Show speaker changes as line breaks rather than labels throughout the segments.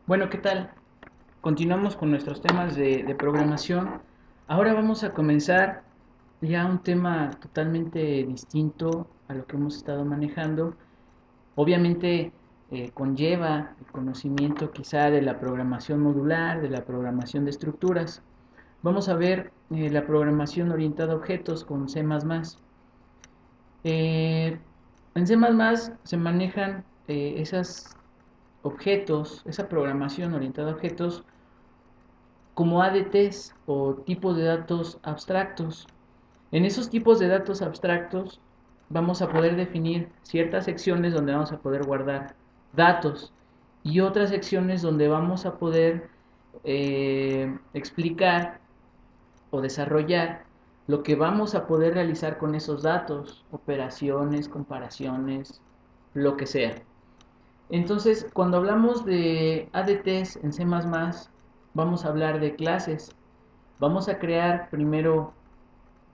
Bueno, ¿qué tal? Continuamos con nuestros temas de programación. Ahora vamos a comenzar ya un tema totalmente distinto a lo que hemos estado manejando. Obviamente conlleva el conocimiento quizá de la programación modular, de la programación de estructuras. Vamos a ver la programación orientada a objetos con C++. Eh, en C++ se manejan esos objetos, esa programación orientada a objetos como ADTs o tipos de datos abstractos. En esos tipos de datos abstractos vamos a poder definir ciertas secciones donde vamos a poder guardar datos y otras secciones donde vamos a poder explicar o desarrollar lo que vamos a poder realizar con esos datos, operaciones, comparaciones, lo que sea. Entonces, cuando hablamos de ADTs en C++, vamos a hablar de clases. Vamos a crear primero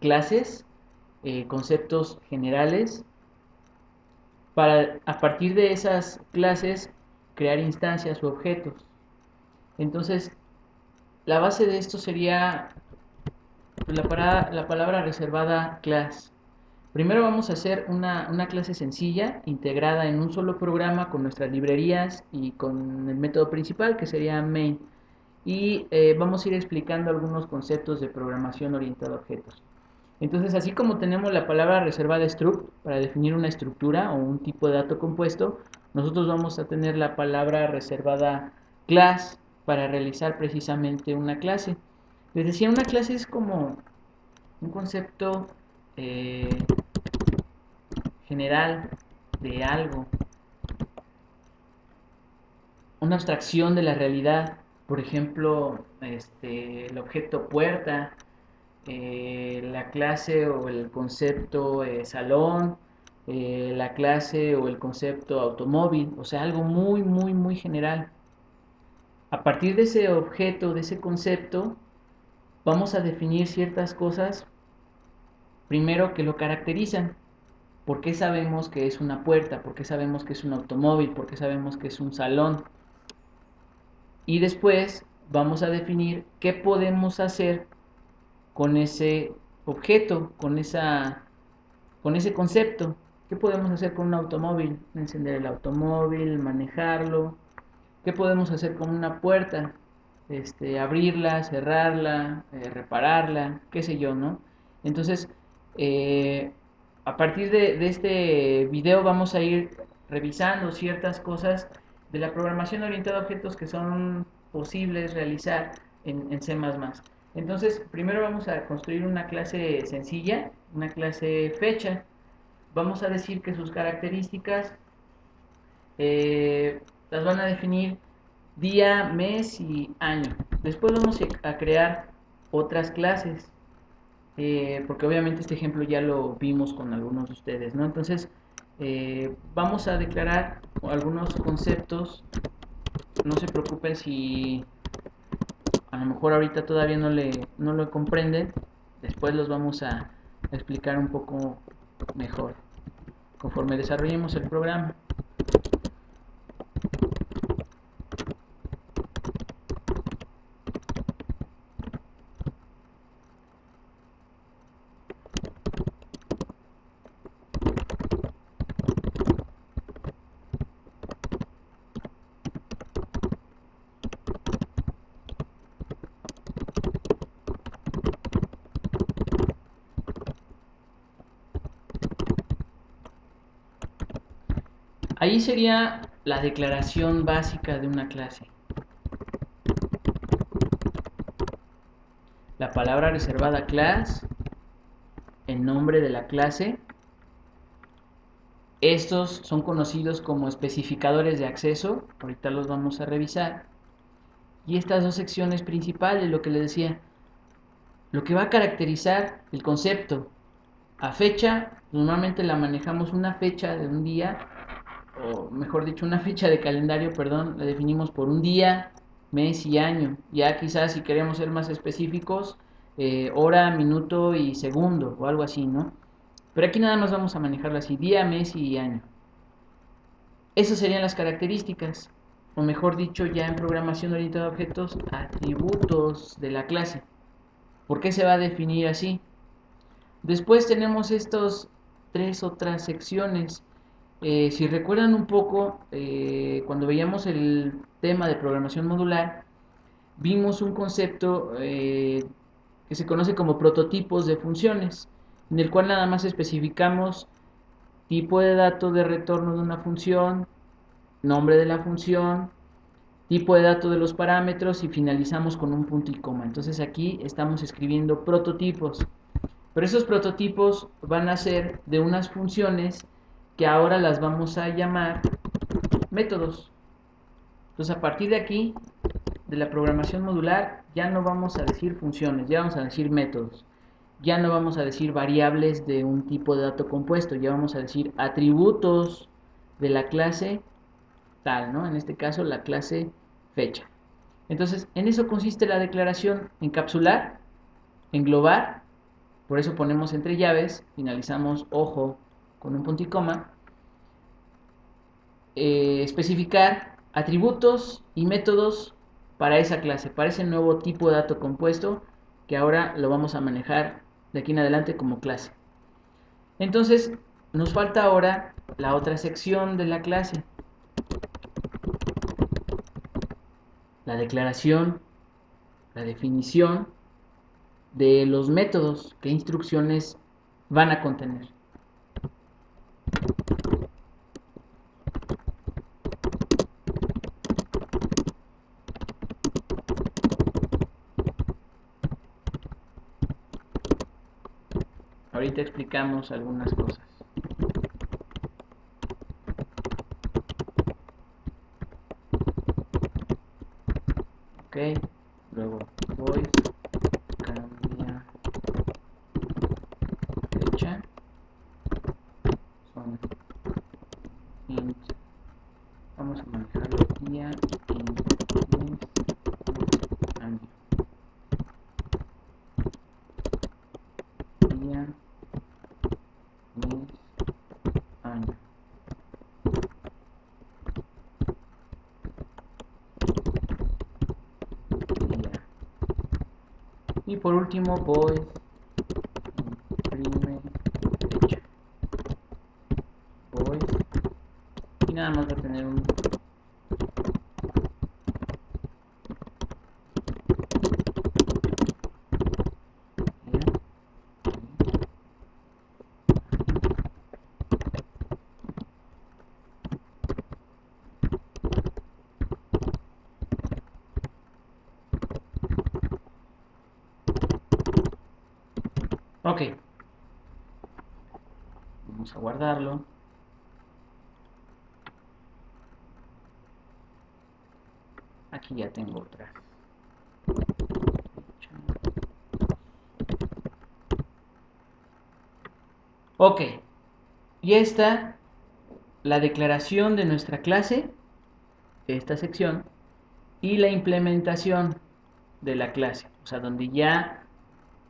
clases, conceptos generales, para a partir de esas clases crear instancias u objetos. Entonces, la base de esto sería la palabra reservada class. Primero vamos a hacer una clase sencilla, integrada en un solo programa con nuestras librerías y con el método principal que sería main. Y vamos a ir explicando algunos conceptos de programación orientada a objetos. Entonces, así como tenemos la palabra reservada struct para definir una estructura o un tipo de dato compuesto, nosotros vamos a tener la palabra reservada class para realizar precisamente una clase. Les decía, una clase es como un concepto eh, general de algo, una abstracción de la realidad. Por ejemplo, el objeto puerta, la clase o el concepto salón, la clase o el concepto automóvil, o sea, algo muy, muy, muy general. A partir de ese objeto, de ese concepto, vamos a definir ciertas cosas, primero que lo caracterizan. ¿Por qué sabemos que es una puerta? ¿Por qué sabemos que es un automóvil? ¿Por qué sabemos que es un salón? Y después vamos a definir qué podemos hacer con ese objeto, con ese concepto. ¿Qué podemos hacer con un automóvil? Encender el automóvil, manejarlo. ¿Qué podemos hacer con una puerta? Abrirla, cerrarla, repararla, qué sé yo, ¿no? Entonces, eh, a partir de este video vamos a ir revisando ciertas cosas de la programación orientada a objetos que son posibles realizar en C++. Entonces, primero vamos a construir una clase sencilla, una clase fecha. Vamos a decir que sus características las van a definir día, mes y año. Después vamos a crear otras clases, porque obviamente este ejemplo ya lo vimos con algunos de ustedes, ¿no? Entonces, vamos a declarar algunos conceptos. No se preocupen si a lo mejor ahorita todavía no lo comprenden. Después los vamos a explicar un poco mejor conforme desarrollemos el programa. Ahí sería la declaración básica de una clase. La palabra reservada class, el nombre de la clase. Estos son conocidos como especificadores de acceso. Ahorita los vamos a revisar. Y estas dos secciones principales, lo que les decía, lo que va a caracterizar el concepto. A fecha, normalmente la manejamos una fecha de un día, o mejor dicho, una fecha de calendario, perdón, la definimos por un día, mes y año. Ya quizás si queremos ser más específicos, hora, minuto y segundo, o algo así, ¿no? Pero aquí nada más vamos a manejarlo así, día, mes y año. Esas serían las características. o mejor dicho, ya en programación orientada a objetos, atributos de la clase. ¿Por qué se va a definir así? Después tenemos estos tres otras secciones. Si recuerdan un poco, cuando veíamos el tema de programación modular, vimos un concepto que se conoce como prototipos de funciones, en el cual nada más especificamos tipo de dato de retorno de una función, nombre de la función, tipo de dato de los parámetros y finalizamos con un punto y coma. Entonces aquí estamos escribiendo prototipos. Pero esos prototipos van a ser de unas funciones que ahora las vamos a llamar métodos. Entonces a partir de aquí, de la programación modular, ya no vamos a decir funciones, ya vamos a decir métodos. Ya no vamos a decir variables de un tipo de dato compuesto, ya vamos a decir atributos de la clase tal, ¿no? En este caso la clase fecha. Entonces, en eso consiste la declaración: encapsular, englobar, por eso ponemos entre llaves, finalizamos ojo con un punto y coma, especificar atributos y métodos para esa clase, para ese nuevo tipo de dato compuesto que ahora lo vamos a manejar de aquí en adelante como clase. Entonces, nos falta ahora la otra sección de la clase, la declaración, la definición de los métodos, qué instrucciones van a contener. Ahorita explicamos algunas cosas. Ok, luego voy, cambia fecha, son int, vamos a manejarlo día, int, mes, año, día, mes, año, día. Y por último voy, imprime fecha, voy, y nada más va a tener un día. Ok, vamos a guardarlo. Aquí ya tengo otra. Ok, y esta, la declaración de nuestra clase, de esta sección, y la implementación de la clase, o sea, donde ya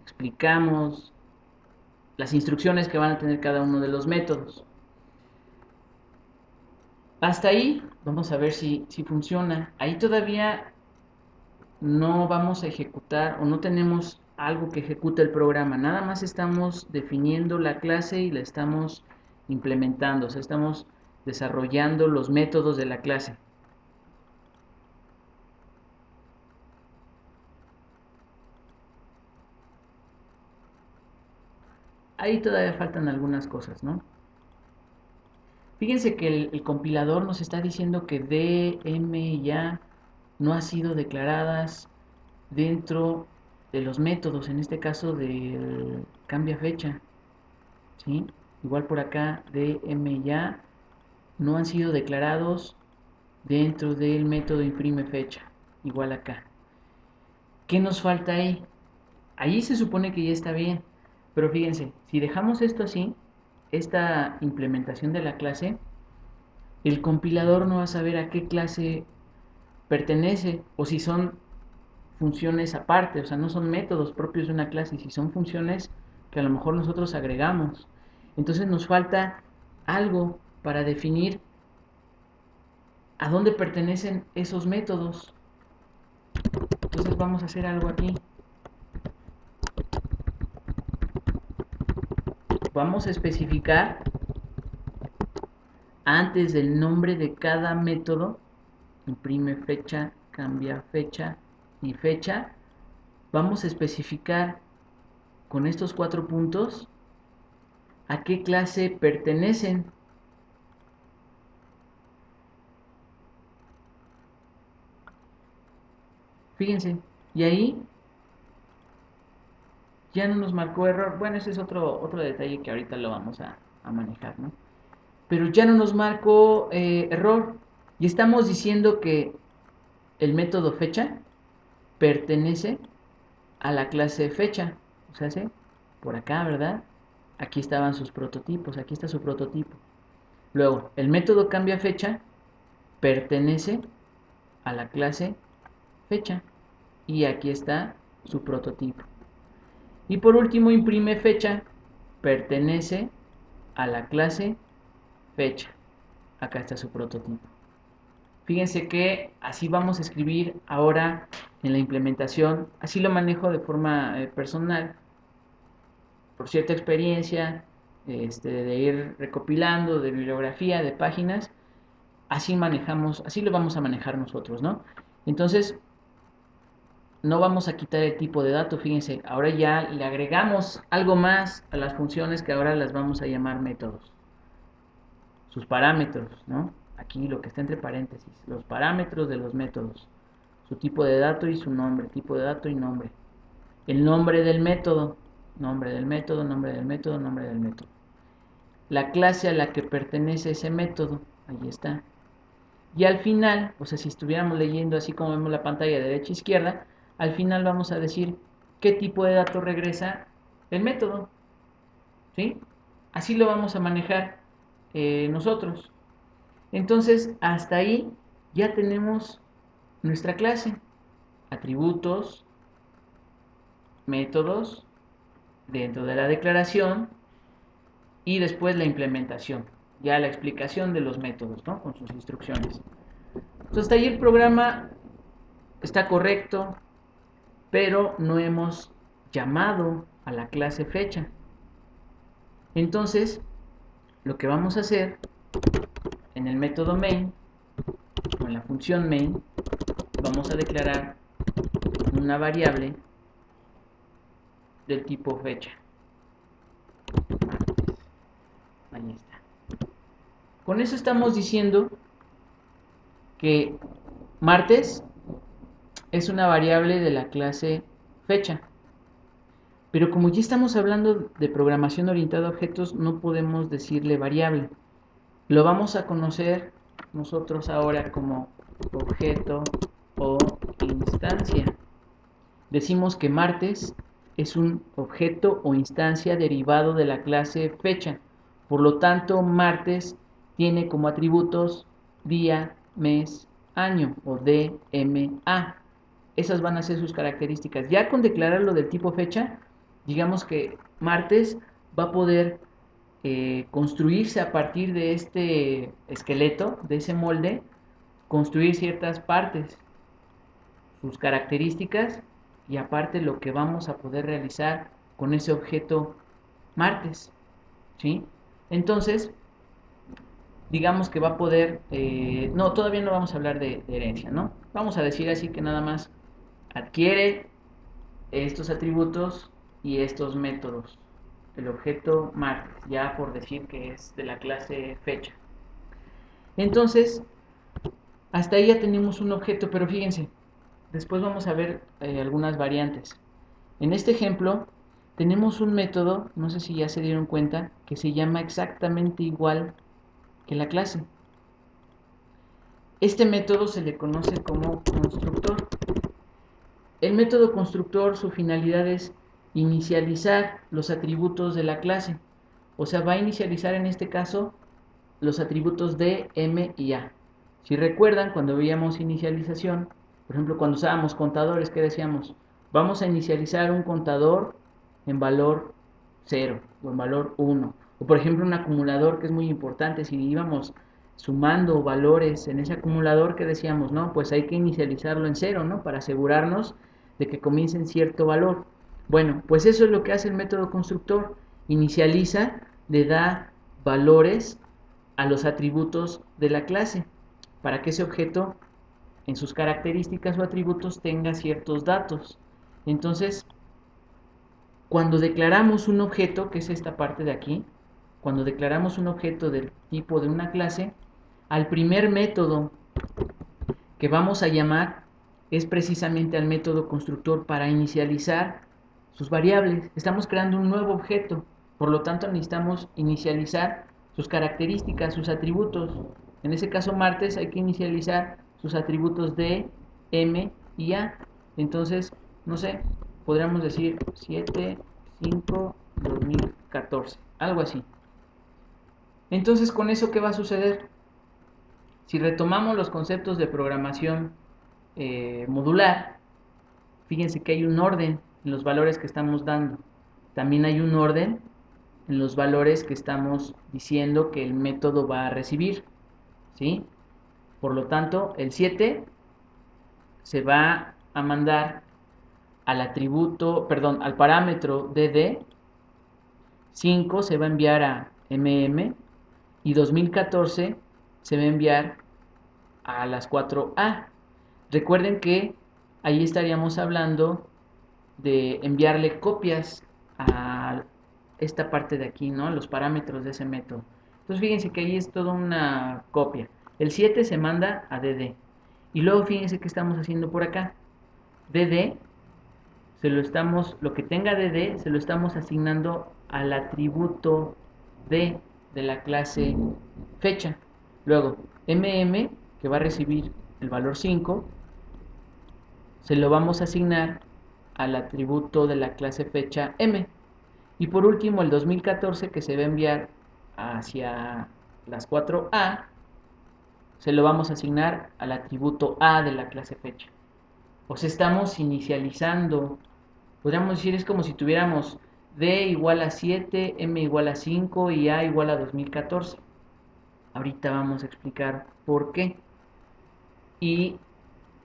explicamos las instrucciones que van a tener cada uno de los métodos. Hasta ahí, vamos a ver si funciona. Ahí todavía no vamos a ejecutar o no tenemos algo que ejecute el programa, nada más estamos definiendo la clase y la estamos implementando, o sea, estamos desarrollando los métodos de la clase. Ahí todavía faltan algunas cosas, ¿no? Fíjense que el compilador nos está diciendo que DM ya no ha sido declaradas dentro de los métodos, en este caso del cambia fecha, ¿sí? Igual por acá, DM ya no han sido declarados dentro del método imprime fecha, igual acá. ¿Qué nos falta ahí? Ahí se supone que ya está bien, pero fíjense, si dejamos esto así, esta implementación de la clase, el compilador no va a saber a qué clase pertenece o si son funciones aparte, o sea, no son métodos propios de una clase, si son funciones que a lo mejor nosotros agregamos. Entonces nos falta algo para definir ¿A dónde pertenecen esos métodos? Entonces vamos a hacer algo aquí. Vamos a especificar antes del nombre de cada método, imprime fecha, cambia fecha y fecha, vamos a especificar con estos 4 puntos a qué clase pertenecen. Fíjense, y ahí ya no nos marcó error. Bueno, ese es otro detalle que ahorita lo vamos a manejar, ¿no? Pero ya no nos marcó error. Y estamos diciendo que el método fecha pertenece a la clase fecha. O sea, ¿sí? Por acá, ¿verdad? Aquí estaban sus prototipos, aquí está su prototipo. Luego, el método cambia fecha pertenece a la clase fecha. Y aquí está su prototipo. Y por último, imprime fecha pertenece a la clase fecha. Acá está su prototipo. Fíjense que así vamos a escribir ahora en la implementación. Así lo manejo de forma personal, por cierta experiencia, de ir recopilando, de bibliografía, de páginas. Así manejamos, así lo vamos a manejar nosotros, ¿no? Entonces, no vamos a quitar el tipo de dato, fíjense, ahora ya le agregamos algo más a las funciones que ahora las vamos a llamar métodos. Sus parámetros, ¿no? Aquí lo que está entre paréntesis, los parámetros de los métodos, su tipo de dato y su nombre, tipo de dato y nombre. El nombre del método, nombre del método, nombre del método, nombre del método. La clase a la que pertenece ese método, ahí está. Y al final, o sea, si estuviéramos leyendo así como vemos la pantalla de derecha a izquierda, al final vamos a decir qué tipo de dato regresa el método, ¿sí? Así lo vamos a manejar nosotros. Entonces, hasta ahí ya tenemos nuestra clase, atributos, métodos, dentro de la declaración y después la implementación, ya la explicación de los métodos, ¿no? Con sus instrucciones. Entonces, hasta ahí el programa está correcto, pero no hemos llamado a la clase fecha. Entonces, lo que vamos a hacer en el método main, o en la función main, vamos a declarar una variable del tipo fecha. Ahí está. Con eso estamos diciendo que martes es una variable de la clase fecha. Pero como ya estamos hablando de programación orientada a objetos, no podemos decirle variable. Lo vamos a conocer nosotros ahora como objeto o instancia. Decimos que martes es un objeto o instancia derivado de la clase fecha. Por lo tanto, martes tiene como atributos día, mes, año o DMA. Esas van a ser sus características. Ya con declararlo del tipo fecha, digamos que martes va a poder construirse a partir de este esqueleto, de ese molde, construir ciertas partes, sus características y aparte lo que vamos a poder realizar con ese objeto martes, ¿sí? Entonces, digamos que va a poder, no, todavía no vamos a hablar de herencia, ¿no? Vamos a decir así que nada más adquiere estos atributos y estos métodos. El objeto martes, ya por decir que es de la clase fecha. Entonces, hasta ahí ya tenemos un objeto, pero fíjense, después vamos a ver algunas variantes. En este ejemplo, tenemos un método, no sé si ya se dieron cuenta, que se llama exactamente igual que la clase. Este método se le conoce como constructor. El método constructor, su finalidad es inicializar los atributos de la clase. O sea, va a inicializar en este caso los atributos de, m y a. Si recuerdan, cuando veíamos inicialización, por ejemplo, cuando usábamos contadores, ¿qué decíamos? Vamos a inicializar un contador en valor 0 o en valor 1. O por ejemplo, un acumulador que es muy importante. Si íbamos sumando valores en ese acumulador que decíamos, ¿no? Pues hay que inicializarlo en 0, ¿no? Para asegurarnos de que comience en cierto valor. Bueno, pues eso es lo que hace el método constructor. Inicializa, le da valores a los atributos de la clase para que ese objeto en sus características o atributos tenga ciertos datos. Entonces, cuando declaramos un objeto, que es esta parte de aquí, cuando declaramos un objeto del tipo de una clase, al primer método que vamos a llamar es precisamente al método constructor para inicializar sus variables. Estamos creando un nuevo objeto, por lo tanto necesitamos inicializar sus características, sus atributos. En ese caso martes hay que inicializar sus atributos D, M y A. Entonces, no sé, podríamos decir 7, 5, 2014, algo así. Entonces, ¿con eso qué va a suceder? Si retomamos los conceptos de programación modular, fíjense que hay un orden en los valores que estamos dando. También hay un orden en los valores que estamos diciendo que el método va a recibir, ¿sí? Por lo tanto, el 7 se va a mandar al atributo, perdón, al parámetro dd, 5 se va a enviar a y 2014 se va a enviar a las 4A. Recuerden que ahí estaríamos hablando de enviarle copias a esta parte de aquí, ¿no? Los parámetros de ese método. Entonces fíjense que ahí es toda una copia. El 7 se manda a dd. Y luego fíjense que estamos haciendo por acá. dd lo que tenga dd se lo estamos asignando al atributo de la clase fecha. Luego, que va a recibir el valor 5, se lo vamos a asignar al atributo de la clase fecha m. Y por último, el 2014 que se va a enviar hacia las 4A, se lo vamos a asignar al atributo a de la clase fecha. O sea, estamos inicializando, podríamos decir, es como si tuviéramos d igual a 7, m igual a 5 y a igual a 2014. Ahorita vamos a explicar por qué. Y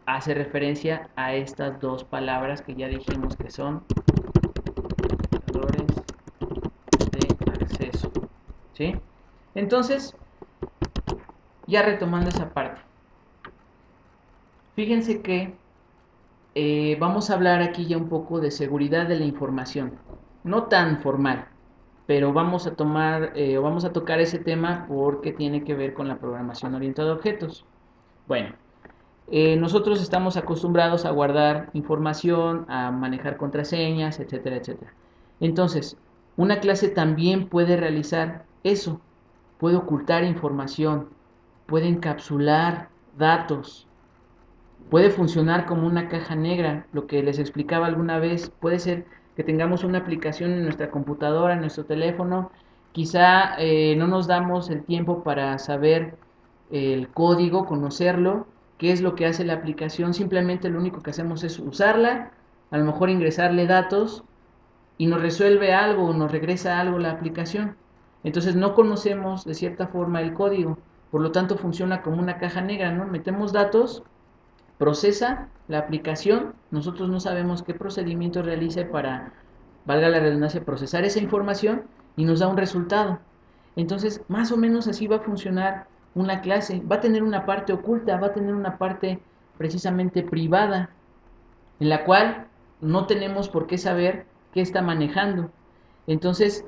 hace referencia a estas dos palabras que ya dijimos que son valores de acceso, ¿sí? Entonces, ya retomando esa parte, fíjense que vamos a hablar aquí ya un poco de seguridad de la información, no tan formal, pero vamos a vamos a tocar ese tema porque tiene que ver con la programación orientada a objetos. Bueno, nosotros estamos acostumbrados a guardar información, a manejar contraseñas, etcétera, etcétera. Entonces, una clase también puede realizar eso, puede ocultar información, puede encapsular datos, puede funcionar como una caja negra, lo que les explicaba alguna vez. Puede ser que tengamos una aplicación en nuestra computadora, en nuestro teléfono, quizá no nos damos el tiempo para saber el código, conocerlo, qué es lo que hace la aplicación, simplemente lo único que hacemos es usarla, a lo mejor ingresarle datos y nos resuelve algo o nos regresa algo la aplicación. Entonces no conocemos de cierta forma el código, por lo tanto funciona como una caja negra, ¿no? Metemos datos, procesa la aplicación, nosotros no sabemos qué procedimiento realice para, valga la redundancia, procesar esa información y nos da un resultado. Entonces, más o menos así va a funcionar una clase. Va a tener una parte oculta, va a tener una parte precisamente privada, en la cual no tenemos por qué saber qué está manejando. Entonces,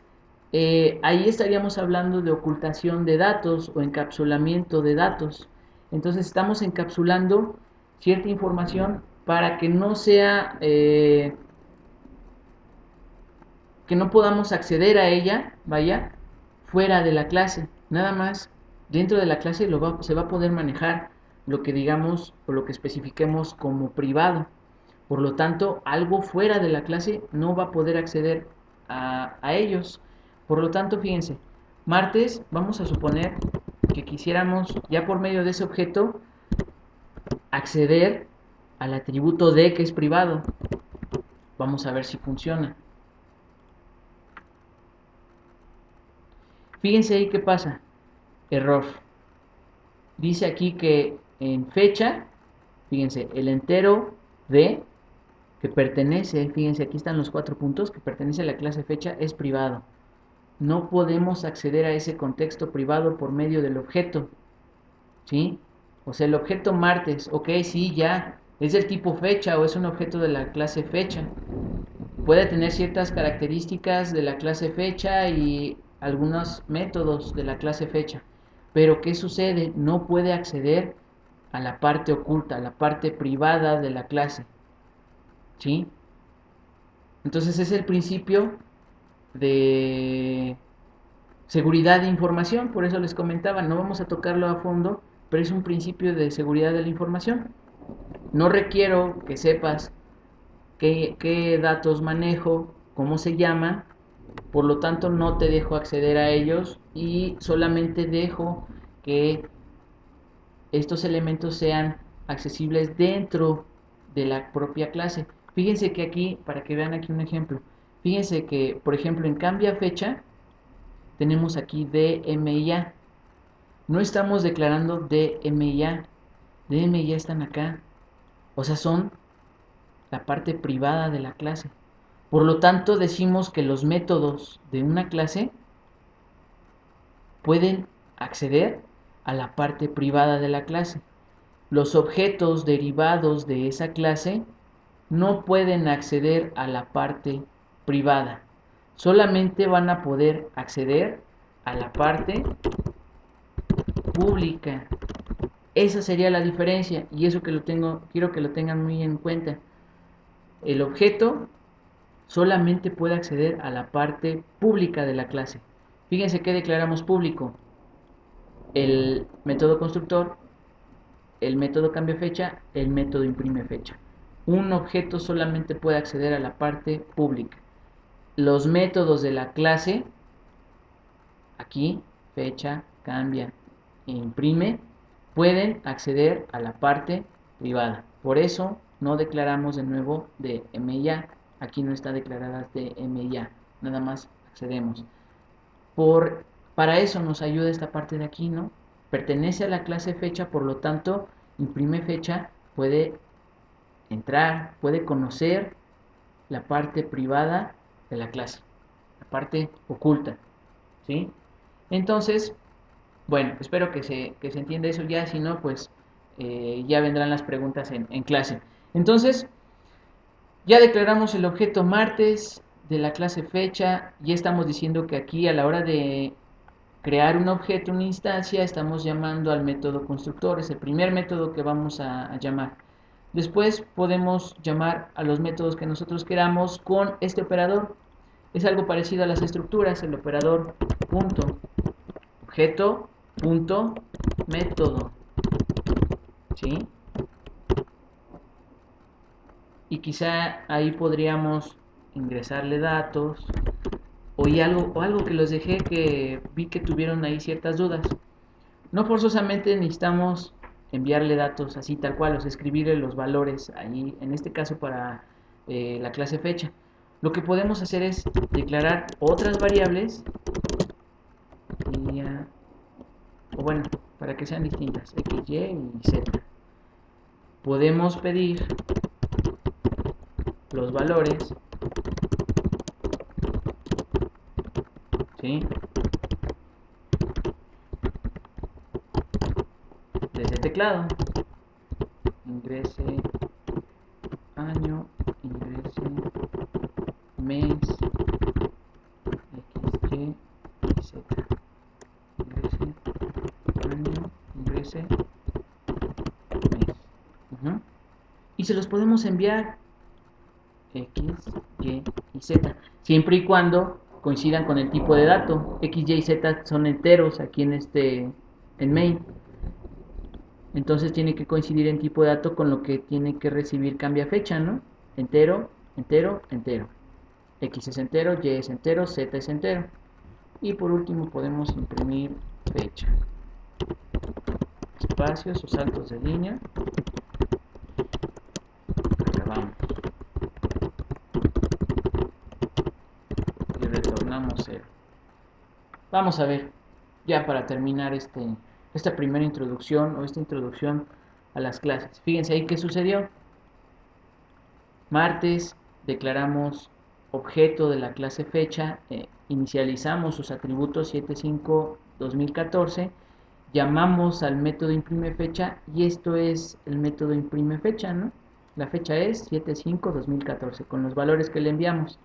ahí estaríamos hablando de ocultación de datos o encapsulamiento de datos. Entonces, estamos encapsulando cierta información para que no sea, que no podamos acceder a ella, vaya, fuera de la clase. Nada más dentro de la clase se va a poder manejar lo que digamos o lo que especifiquemos como privado. Por lo tanto, algo fuera de la clase no va a poder acceder a ellos. Por lo tanto, fíjense, martes vamos a suponer que quisiéramos ya por medio de ese objeto acceder al atributo D que es privado. Vamos a ver si funciona. Fíjense ahí qué pasa. Error. dice aquí que en fecha, fíjense, el entero D que pertenece, fíjense, aquí están los 4 puntos, que pertenece a la clase fecha, es privado. No podemos acceder a ese contexto privado por medio del objeto, ¿sí? O sea, el objeto martes, ok, sí, ya, es del tipo fecha o es un objeto de la clase fecha. Puede tener ciertas características de la clase fecha y algunos métodos de la clase fecha. Pero ¿qué sucede? No puede acceder a la parte oculta, a la parte privada de la clase, ¿sí? Entonces es el principio de seguridad de información, por eso les comentaba, no vamos a tocarlo a fondo, pero es un principio de seguridad de la información. No requiero que sepas qué datos manejo, cómo se llaman, por lo tanto no te dejo acceder a ellos y solamente dejo que estos elementos sean accesibles dentro de la propia clase. Fíjense que aquí, para que vean aquí un ejemplo, fíjense que, por ejemplo, en cambia fecha, tenemos aquí DMIA. No estamos declarando DMIA. DMIA están acá. O sea, son la parte privada de la clase. Por lo tanto, decimos que los métodos de una clase pueden acceder a la parte privada de la clase. Los objetos derivados de esa clase no pueden acceder a la parte privada. Solamente van a poder acceder a la parte pública. Esa sería la diferencia y eso quiero que lo tengan muy en cuenta. El objeto solamente puede acceder a la parte pública de la clase. Fíjense que declaramos público: el método constructor, el método cambia fecha, el método imprime fecha. Un objeto solamente puede acceder a la parte pública. Los métodos de la clase, aquí, fecha, cambia e imprime, pueden acceder a la parte privada. Por eso no declaramos de nuevo DMIA. Aquí no está declarada DMIA. Nada más accedemos. Para eso nos ayuda esta parte de aquí, ¿no? Pertenece a la clase fecha, por lo tanto, imprime fecha puede entrar, puede conocer la parte privada de la clase, la parte oculta, ¿sí? Entonces, bueno, espero que se entienda eso ya, si no, pues ya vendrán las preguntas en clase. Entonces, ya declaramos el objeto martes de la clase fecha, ya estamos diciendo que aquí a la hora de crear un objeto, una instancia, estamos llamando al método constructor, es el primer método que vamos a llamar. Después podemos llamar a los métodos que nosotros queramos con este operador. Es algo parecido a las estructuras, el operador punto objeto punto método, ¿sí? Y quizá ahí podríamos ingresarle datos o algo que los dejé que vi que tuvieron ahí ciertas dudas. No forzosamente necesitamos enviarle datos así tal cual, o sea, escribirle los valores ahí, en este caso para la clase fecha. Lo que podemos hacer es declarar otras variables, o bueno, para que sean distintas, x, y y z. Podemos pedir los valores, ¿sí? Desde el teclado. Ingrese año, ingrese mes, x, y z. Ingrese año, ingrese mes. Y se los podemos enviar x, y y z, siempre y cuando coincidan con el tipo de dato. X, y z son enteros aquí en main. Entonces tiene que coincidir en tipo de dato con lo que tiene que recibir cambia fecha, ¿no? Entero, entero, entero. X es entero, Y es entero, Z es entero. Y por último podemos imprimir fecha. Espacios o saltos de línea. Acabamos. Y retornamos 0. Vamos a ver, ya para terminar esta primera introducción o esta introducción a las clases. Fíjense ahí qué sucedió. Martes declaramos objeto de la clase fecha, inicializamos sus atributos 75-2014, llamamos al método imprime fecha y esto es el método imprime fecha, ¿no? La fecha es 75-2014 con los valores que le enviamos.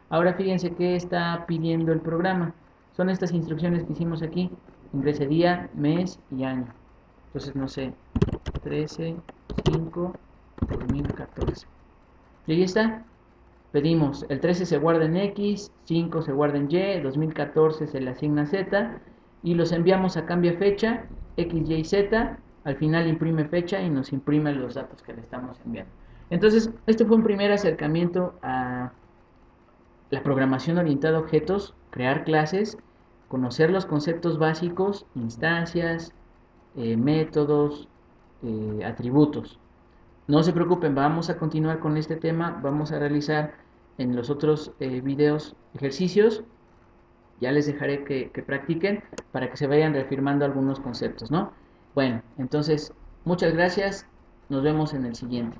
Ahora fíjense qué está pidiendo el programa. Son estas instrucciones que hicimos aquí. Ingrese día, mes y año. Entonces, no sé, 13-5-2014. Y ahí está. Pedimos, el 13 se guarda en X, 5 se guarda en Y, 2014 se le asigna Z y los enviamos a cambia fecha, X, Y, Z, al final imprime fecha y nos imprime los datos que le estamos enviando. Entonces, este fue un primer acercamiento a la programación orientada a objetos, crear clases, conocer los conceptos básicos, instancias, métodos, atributos. No se preocupen, vamos a continuar con este tema, vamos a realizar en los otros videos ejercicios, ya les dejaré que practiquen para que se vayan reafirmando algunos conceptos, ¿no? Bueno, entonces, muchas gracias, nos vemos en el siguiente.